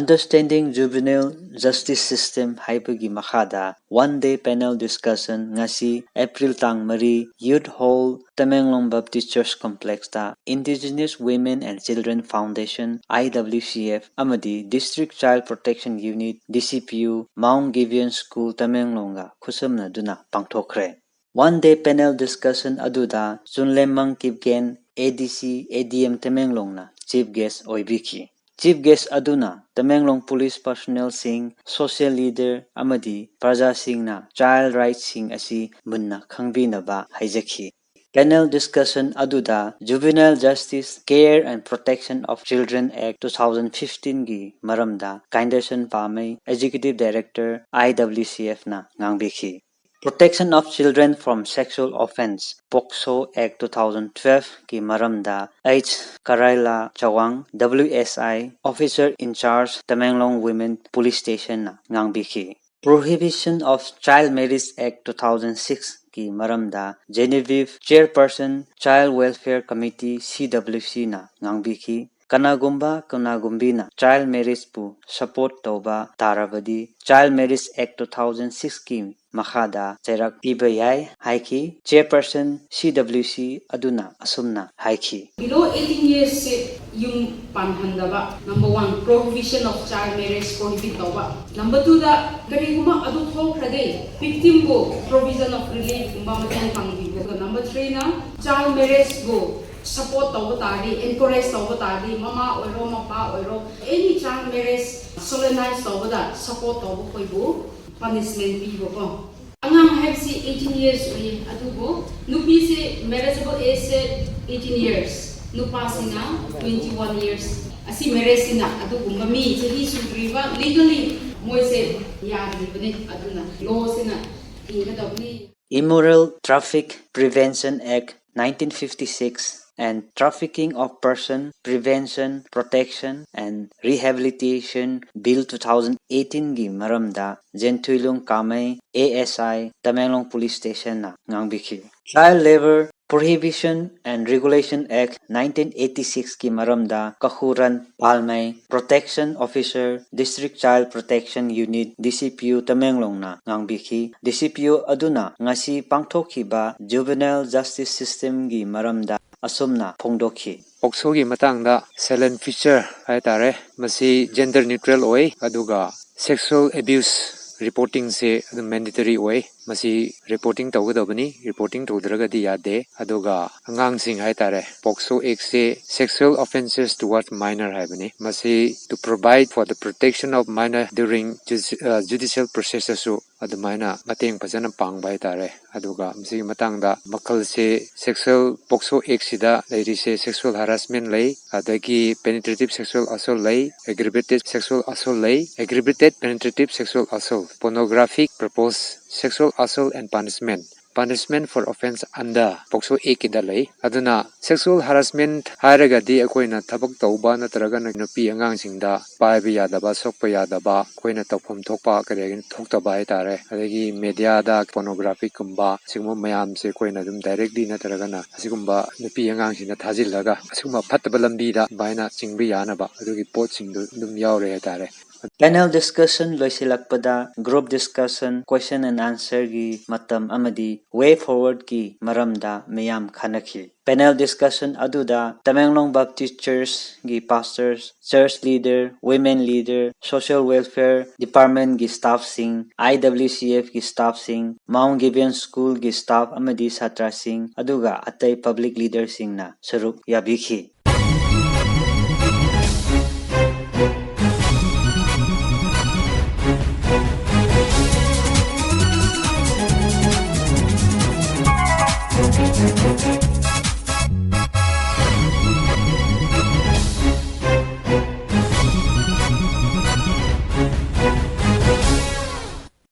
Understanding Juvenile Justice System haibagi makhada one-day panel discussion ngasi April tang Mari Youth Hall Tamenglong Baptist Church Complex ta Indigenous Women and Children Foundation IWCF amadi District Child Protection Unit DCPU Mount Gibeon School Tamenglonga khusumna duna pangthokre. One-day panel discussion aduda Chunlemang Kipken ADC ADM Tamenglongna chief guest oibiki. Chief guest aduna Tamenglong police personnel sing social leader amadi praja sing na child rights sing asi munna khangbinaba haijaki. Panel discussion aduda Juvenile Justice Care and Protection of Children Act 2015 gi maramda Kinderson Kamei Executive Director IWCF na ngangbiki. Protection of Children from Sexual Offense POCSO Act 2012 ki maramda H. Karaila Chawang WSI Officer in Charge Tamenglong Women Police Station na ngangbiki. Prohibition of Child Marriage Act 2006 ki maramda Genevieve Chairperson Child Welfare Committee CWC na ngangbiki. Kanagumba Kanagumbina Child Marriage pu support toba tarabadi Child Marriage Act 2006 ki makhada chairak piba yai haiki Chairperson CWC aduna asumna haiki. Below 18 years se yung panhandaba. Number 1, prohibition of child marriage prohibit toba. Number 2 da gari guma adu thokrade victim go provision of relief gumba matyan pangbigo. Number 3 na child marriage go support toba tari encourage toba tari mama oiro mapa oiro any child marriage solemnize toba da support toba koibo punishment bigo ko. Angang haibsi 18 years uye adugo nupi se marriageable age se 18 years nupa sina 21 years asi marriage sina adugo mami chahi sudriba legally moi se yadri bane aduna law sina ingadabni. Immoral Traffic Prevention Act 1956 and Trafficking of Person Prevention, Protection and Rehabilitation Bill 2018 gi maramda Jentuilung Kamei ASI Tamenglong Police Station na ngangbiki. Child Labor Prohibition and Regulation Act 1986 ki maramda Kahuran Palmay Protection Officer District Child Protection Unit DCPU Tamenglong na ngangbiki. DCPU aduna ngasi pangthokhiba Juvenile Justice System gi maramda asumna phongdokhi. POCSO gi matangda silent feature haitare masi gender neutral oi aduga sexual abuse reporting se mandatory oi masi reporting tawgadabani reporting tawdragadi yade aduga angang sing haitare POCSO Act se sexual offenses towards minor haibani masi to provide for the protection of minor during judicial processes su adumaina mateng phajana pangba haitare aduga masi matangda makal se sexual POCSO Act sida leiri se sexual harassment lay adagi penetrative sexual assault lay aggravated sexual assault lay aggravated penetrative sexual assault pornographic proposed sexual assault and punishment for offense under POCSO Act idalay aduna sexual harassment haragadi akoina thabak tauba natraga nupi angang singda paiba yadaba sokpa yadaba koina tawpham thokpa karegen thoktaba haitare adagi media da pornographic kumba sigma mayam se koina dum directly natraga na asigumba nupi angang sina thajillaga asigumba phattaba lambi da baina chingbi yanaba adugi pot singdu dum yaure haitare. Panel discussion loisilakpada group discussion question and answer gi matam amadi way forward ki maramda miyam khanakhi. Panel discussion aduda Tamenglong Baptist Church gi pastors, church leader, women leader, social welfare department gi staff sing, IWCF gi staff sing, Mount Gibeon School gi staff amadi satra sing aduga atay public leader sing na saruk yabikhi.